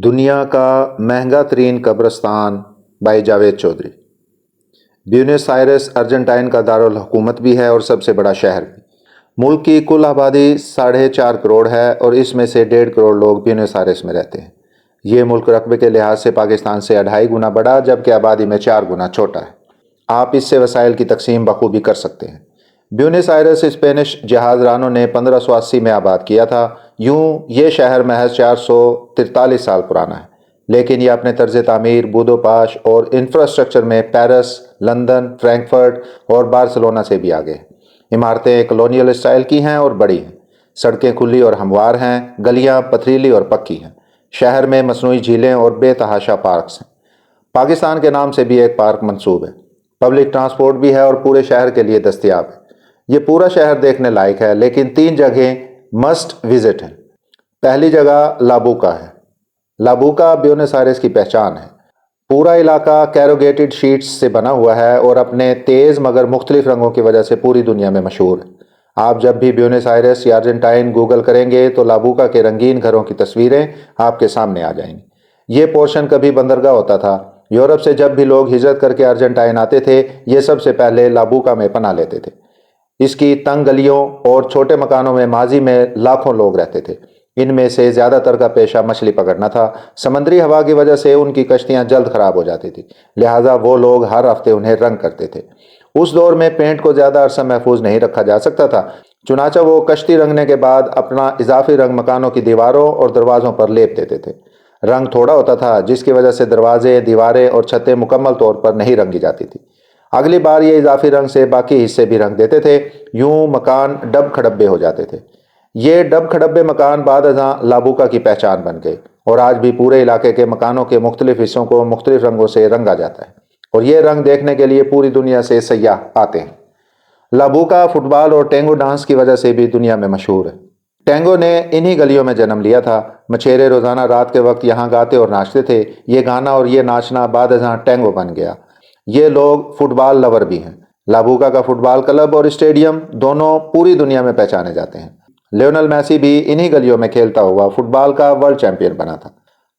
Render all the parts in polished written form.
دنیا کا مہنگا ترین قبرستان by Javed Chaudhry. Buenos Aires Argentina کا دارالحکومت بھی ہے اور سب سے بڑا شہر بھی۔ ملک کی کل آبادی 4.5 کروڑ ہے اور اس میں سے 1.5 کروڑ لوگ بیونس آئرس میں رہتے ہیں۔ یہ ملک رقبے کے لحاظ سے پاکستان سے 2.5 گنا بڑا جبکہ آبادی میں 4 گنا چھوٹا ہے۔ آپ اس سے وسائل کی تقسیم بخوبی کر سکتے ہیں۔ بیونس آئرس اسپینش جہاز رانوں نے 1580 میں آباد کیا تھا۔ یوں یہ شہر محض 443 سال پرانا ہے، لیکن یہ اپنے طرز تعمیر، بود و پاش اور انفراسٹرکچر میں پیرس، لندن، فرینکفرٹ اور بارسلونا سے بھی آگے ہیں۔ عمارتیں کلونیل اسٹائل کی ہیں اور بڑی ہیں۔ سڑکیں کھلی اور ہموار ہیں، گلیاں پتھریلی اور پکی ہیں۔ شہر میں مصنوعی جھیلیں اور بے تحاشا پارکس ہیں۔ پاکستان کے نام سے بھی ایک پارک منسوب ہے۔ پبلک ٹرانسپورٹ بھی ہے اور پورے شہر کے لیے دستیاب ہے۔ یہ پورا شہر دیکھنے لائق ہے، لیکن 3 جگہیں مسٹ وزٹ ہیں۔ پہلی جگہ لابوکا ہے۔ لابوکا بیونس آئرس کی پہچان ہے۔ پورا علاقہ کیروگیٹڈ شیٹس سے بنا ہوا ہے اور اپنے تیز مگر مختلف رنگوں کی وجہ سے پوری دنیا میں مشہور ہے۔ آپ جب بھی بیونس آئرس یا ارجنٹائن گوگل کریں گے تو لابوکا کے رنگین گھروں کی تصویریں آپ کے سامنے آ جائیں گی۔ یہ پورشن کبھی بندرگاہ ہوتا تھا۔ یورپ سے جب بھی لوگ ہجرت کر کے ارجنٹائن آتے تھے، یہ سب سے پہلے لابوکا میں پناہ لیتے تھے۔ اس کی تنگ گلیوں اور چھوٹے مکانوں میں ماضی میں لاکھوں لوگ رہتے تھے۔ ان میں سے زیادہ تر کا پیشہ مچھلی پکڑنا تھا۔ سمندری ہوا کی وجہ سے ان کی کشتیاں جلد خراب ہو جاتی تھی، لہٰذا وہ لوگ ہر ہفتے انہیں رنگ کرتے تھے۔ اس دور میں پینٹ کو زیادہ عرصہ محفوظ نہیں رکھا جا سکتا تھا، چنانچہ وہ کشتی رنگنے کے بعد اپنا اضافی رنگ مکانوں کی دیواروں اور دروازوں پر لیپ دیتے تھے۔ رنگ تھوڑا ہوتا تھا، جس کی وجہ سے دروازے، دیواریں اور چھتیں مکمل طور پر نہیں رنگی جاتی تھی۔ اگلی بار یہ اضافی رنگ سے باقی حصے بھی رنگ دیتے تھے۔ یوں مکان ڈب کھڈبے ہو جاتے تھے۔ یہ ڈب کھڈبے مکان بعد ازاں لابوکا کی پہچان بن گئے اور آج بھی پورے علاقے کے مکانوں کے مختلف حصوں کو مختلف رنگوں سے رنگا جاتا ہے اور یہ رنگ دیکھنے کے لیے پوری دنیا سے سیاح آتے ہیں۔ لابوکا فٹ بال اور ٹینگو ڈانس کی وجہ سے بھی دنیا میں مشہور ہے۔ ٹینگو نے انہی گلیوں میں جنم لیا تھا۔ مچھیرے روزانہ رات کے وقت یہاں گاتے اور ناچتے تھے۔ یہ گانا اور یہ ناچنا بعد ازاں ٹینگو بن گیا۔ یہ لوگ فٹ بال لور بھی ہیں۔ لابوکا کا فٹ بال کلب اور اسٹیڈیم دونوں پوری دنیا میں پہچانے جاتے ہیں۔ لیونل میسی بھی انہی گلیوں میں کھیلتا ہوا فٹ بال کا ورلڈ چیمپئن بنا تھا۔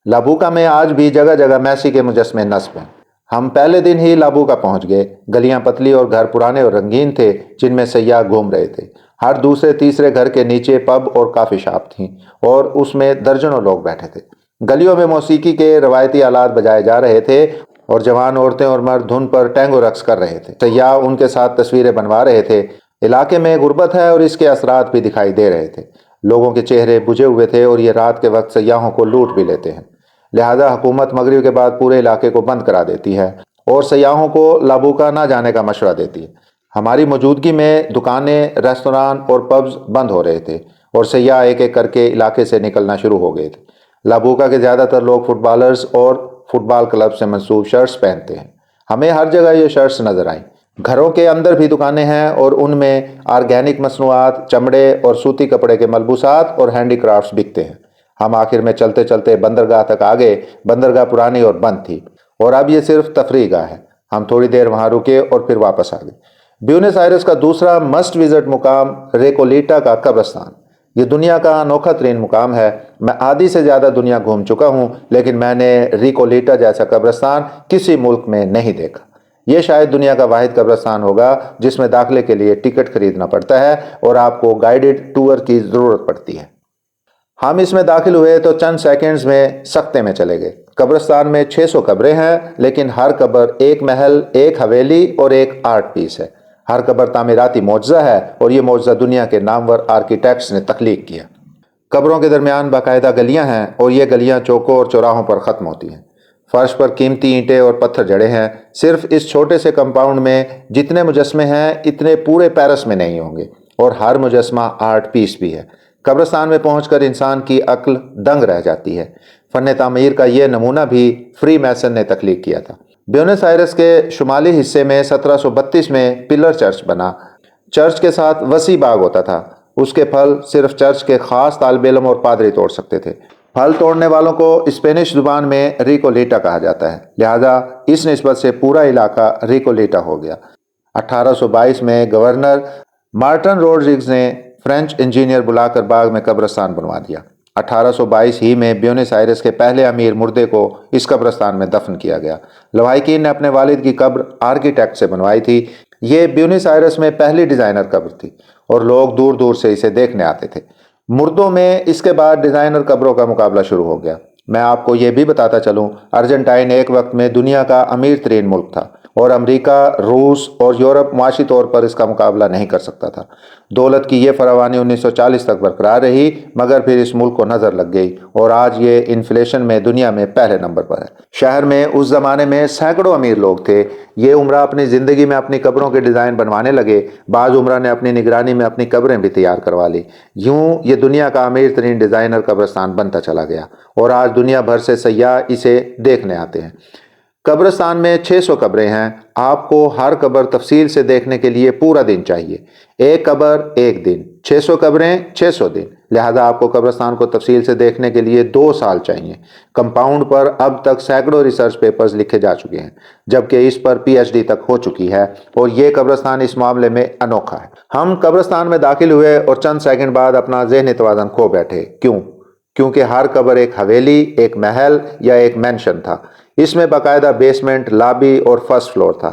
لابوکا میں آج بھی جگہ جگہ میسی کے مجسمے نصب ہیں۔ ہم پہلے دن ہی لابوکا پہنچ گئے۔ گلیاں پتلی اور گھر پرانے اور رنگین تھے جن میں سیاح گھوم رہے تھے۔ ہر دوسرے تیسرے گھر کے نیچے پب اور کافی شاپ تھیں اور اس میں درجنوں لوگ بیٹھے تھے۔ گلیوں میں موسیقی کے روایتی آلات بجائے جا رہے تھے اور جوان عورتیں اور مرد دھن پر ٹینگو رقص کر رہے تھے۔ سیاح ان کے ساتھ تصویریں بنوا رہے تھے۔ علاقے میں غربت ہے اور اس کے اثرات بھی دکھائی دے رہے تھے۔ لوگوں کے چہرے بجھے ہوئے تھے اور یہ رات کے وقت سیاحوں کو لوٹ بھی لیتے ہیں، لہذا حکومت مغرب کے بعد پورے علاقے کو بند کرا دیتی ہے اور سیاحوں کو لابوکا نہ جانے کا مشورہ دیتی ہے۔ ہماری موجودگی میں دکانیں، ریستوران اور پبز بند ہو رہے تھے اور سیاح ایک ایک کر کے علاقے سے نکلنا شروع ہو گئے تھے۔ لابوکا کے زیادہ تر لوگ فٹ بالرز اور فٹ بال کلب سے منسوب شرٹس پہنتے ہیں۔ ہمیں ہر جگہ یہ شرٹس نظر آئیں۔ گھروں کے اندر بھی دکانیں ہیں اور ان میں آرگینک مصنوعات، چمڑے اور سوتی کپڑے کے ملبوسات اور ہینڈی کرافٹس بکتے ہیں۔ ہم آخر میں چلتے چلتے بندرگاہ تک آ گئے۔ بندرگاہ پرانی اور بند تھی اور اب یہ صرف تفریح گاہ ہے۔ ہم تھوڑی دیر وہاں رکے اور پھر واپس آ گئے۔ بیونس آئرس کا دوسرا مسٹ وزٹ مقام ریکولیٹا کا قبرستان۔ یہ دنیا کا انوکھا ترین مقام ہے۔ میں آدھی سے زیادہ دنیا گھوم چکا ہوں، لیکن میں نے ریکولیٹا جیسا قبرستان کسی ملک میں نہیں دیکھا۔ یہ شاید دنیا کا واحد قبرستان ہوگا جس میں داخلے کے لیے ٹکٹ خریدنا پڑتا ہے اور آپ کو گائیڈڈ ٹور کی ضرورت پڑتی ہے۔ ہم اس میں داخل ہوئے تو چند سیکنڈز میں سکتے میں چلے گئے۔ قبرستان میں 600 قبریں ہیں، لیکن ہر قبر ایک محل، ایک حویلی اور ایک آرٹ پیس ہے۔ ہر قبر تعمیراتی معجزہ ہے اور یہ معجزہ دنیا کے نامور آرکیٹیکٹس نے تخلیق کیا۔ قبروں کے درمیان باقاعدہ گلیاں ہیں اور یہ گلیاں چوکوں اور چوراہوں پر ختم ہوتی ہیں۔ فرش پر قیمتی اینٹیں اور پتھر جڑے ہیں۔ صرف اس چھوٹے سے کمپاؤنڈ میں جتنے مجسمے ہیں اتنے پورے پیرس میں نہیں ہوں گے اور ہر مجسمہ آرٹ پیس بھی ہے۔ قبرستان میں پہنچ کر انسان کی عقل دنگ رہ جاتی ہے۔ فن تعمیر کا یہ نمونہ بھی فری میسن نے تخلیق کیا تھا۔ بیونس آئرس کے شمالی حصے میں 1732 میں پلر چرچ بنا۔ چرچ کے ساتھ وسیع باغ ہوتا تھا۔ اس کے پھل صرف چرچ کے خاص طالب علم اور پادری توڑ سکتے تھے۔ پھل توڑنے والوں کو اسپینش زبان میں ریکولیٹا کہا جاتا ہے، لہذا اس نسبت سے پورا علاقہ ریکولیٹا ہو گیا۔ 1822 میں گورنر مارٹن روڈریگز نے فرینچ انجینئر بلا کر باغ میں قبرستان بنوا دیا۔ 1822 ہی میں بیونس آئرس کے پہلے امیر مردے کو اس قبرستان میں دفن کیا گیا۔ لوائکین نے اپنے والد کی قبر آرکیٹیکٹ سے بنوائی تھی۔ یہ بیونس آئرس میں پہلی ڈیزائنر قبر تھی اور لوگ دور دور سے اسے دیکھنے آتے تھے۔ مردوں میں اس کے بعد ڈیزائنر قبروں کا مقابلہ شروع ہو گیا۔ میں آپ کو یہ بھی بتاتا چلوں، ارجنٹائن ایک وقت میں دنیا کا امیر ترین ملک تھا اور امریکہ، روس اور یورپ معاشی طور پر اس کا مقابلہ نہیں کر سکتا تھا۔ دولت کی یہ فراوانی 1940 تک برقرار رہی، مگر پھر اس ملک کو نظر لگ گئی اور آج یہ انفلیشن میں دنیا میں پہلے نمبر پر ہے۔ شہر میں اس زمانے میں سینکڑوں امیر لوگ تھے۔ یہ عمرہ اپنی زندگی میں اپنی قبروں کے ڈیزائن بنوانے لگے۔ بعض عمرہ نے اپنی نگرانی میں اپنی قبریں بھی تیار کروا لی۔ یوں یہ دنیا کا امیر ترین ڈیزائنر قبرستان بنتا چلا گیا اور آج دنیا بھر سے سیاح اسے دیکھنے آتے ہیں۔ قبرستان میں 600 قبریں ہیں۔ آپ کو ہر قبر تفصیل سے دیکھنے کے لیے پورا دن چاہیے۔ ایک قبر ایک دن، 600 قبریں 600 دن، لہذا آپ کو قبرستان کو تفصیل سے دیکھنے کے لیے 2 سال چاہیے۔ کمپاؤنڈ پر اب تک سینکڑوں ریسرچ پیپرز لکھے جا چکے ہیں، جبکہ اس پر PhD تک ہو چکی ہے اور یہ قبرستان اس معاملے میں انوکھا ہے۔ ہم قبرستان میں داخل ہوئے اور چند سیکنڈ بعد اپنا ذہنی توازن کھو بیٹھے۔ کیونکہ ہر قبر ایک حویلی، ایک محل یا ایک مینشن تھا۔ اس میں باقاعدہ بیسمنٹ، لابی اور فرسٹ فلور تھا۔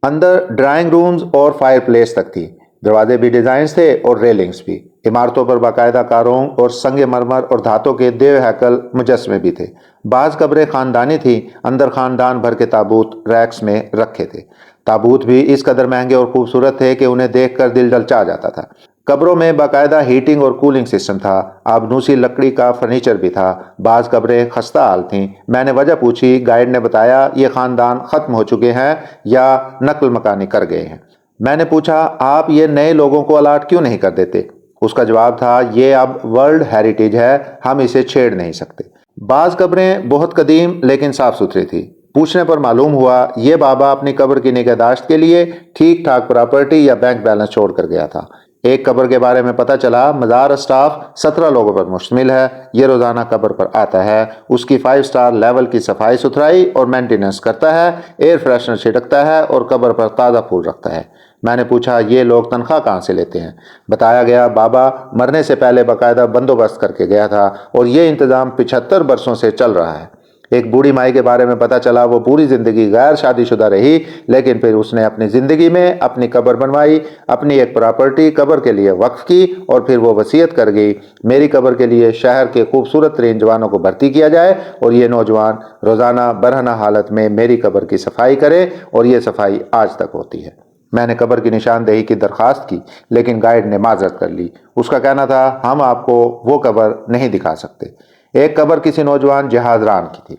اندر ڈرائنگ رومز اور فائر پلیس تک تھی۔ دروازے بھی ڈیزائنز تھے اور ریلنگز بھی۔ عمارتوں پر باقاعدہ کارونگ اور سنگ مرمر اور دھاتوں کے دیو ہیکل مجسمے بھی تھے۔ بعض قبریں خاندانی تھیں، اندر خاندان بھر کے تابوت ریکس میں رکھے تھے۔ تابوت بھی اس قدر مہنگے اور خوبصورت تھے کہ انہیں دیکھ کر دل للچا جاتا تھا۔ قبروں میں باقاعدہ ہیٹنگ اور کولنگ سسٹم تھا۔ آبنوسی لکڑی کا فرنیچر بھی تھا۔ بعض قبریں خستہ حال تھیں۔ میں نے وجہ پوچھی، گائیڈ نے بتایا یہ خاندان ختم ہو چکے ہیں یا نقل مکانی کر گئے ہیں۔ میں نے پوچھا، آپ یہ نئے لوگوں کو الاٹ کیوں نہیں کر دیتے؟ اس کا جواب تھا، یہ اب ورلڈ ہیریٹیج ہے، ہم اسے چھیڑ نہیں سکتے۔ بعض قبریں بہت قدیم لیکن صاف ستھری تھی۔ پوچھنے پر معلوم ہوا یہ بابا اپنی قبر کی نگہداشت کے لیے ٹھیک ٹھاک پراپرٹی یا بینک بیلنس چھوڑ کر گیا تھا۔ ایک قبر کے بارے میں پتہ چلا، مزار اسٹاف 17 لوگوں پر مشتمل ہے۔ یہ روزانہ قبر پر آتا ہے، اس کی 5 سٹار لیول کی صفائی ستھرائی اور مینٹیننس کرتا ہے، ایئر فریشنر چھڑکتا ہے اور قبر پر تازہ پھول رکھتا ہے۔ میں نے پوچھا، یہ لوگ تنخواہ کہاں سے لیتے ہیں؟ بتایا گیا، بابا مرنے سے پہلے باقاعدہ بندوبست کر کے گیا تھا اور یہ انتظام 75 برسوں سے چل رہا ہے۔ ایک بوڑھی مائی کے بارے میں پتہ چلا، وہ پوری زندگی غیر شادی شدہ رہی، لیکن پھر اس نے اپنی زندگی میں اپنی قبر بنوائی، اپنی ایک پراپرٹی قبر کے لیے وقف کی اور پھر وہ وصیت کر گئی، میری قبر کے لیے شہر کے خوبصورت ترین جوانوں کو بھرتی کیا جائے اور یہ نوجوان روزانہ برہنہ حالت میں میری قبر کی صفائی کرے، اور یہ صفائی آج تک ہوتی ہے۔ میں نے قبر کی نشاندہی کی درخواست کی، لیکن گائیڈ نے معذرت کر لی۔ اس کا کہنا تھا، ہم آپ کو وہ قبر نہیں دکھا سکتے۔ ایک قبر کسی نوجوان جہاز ران کی تھی۔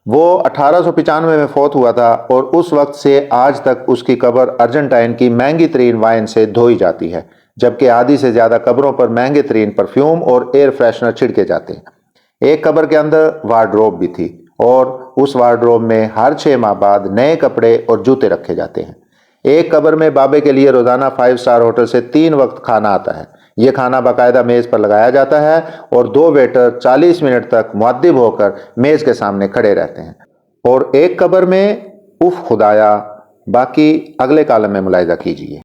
وہ 1895 میں فوت ہوا تھا اور اس وقت سے آج تک اس کی قبر ارجنٹائن کی مہنگی ترین وائن سے دھوئی جاتی ہے، جبکہ آدھی سے زیادہ قبروں پر مہنگے ترین پرفیوم اور ایئر فریشنر چھڑکے جاتے ہیں۔ ایک قبر کے اندر وارڈروب بھی تھی اور اس وارڈروب میں ہر 6 ماہ بعد نئے کپڑے اور جوتے رکھے جاتے ہیں۔ ایک قبر میں بابے کے لیے روزانہ 5 سٹار ہوٹل سے 3 وقت کھانا آتا ہے۔ یہ کھانا باقاعدہ میز پر لگایا جاتا ہے اور 2 ویٹر 40 منٹ تک مؤدب ہو کر میز کے سامنے کھڑے رہتے ہیں۔ اور ایک قبر میں اف خدایا، باقی اگلے کالم میں ملاحظہ کیجیے۔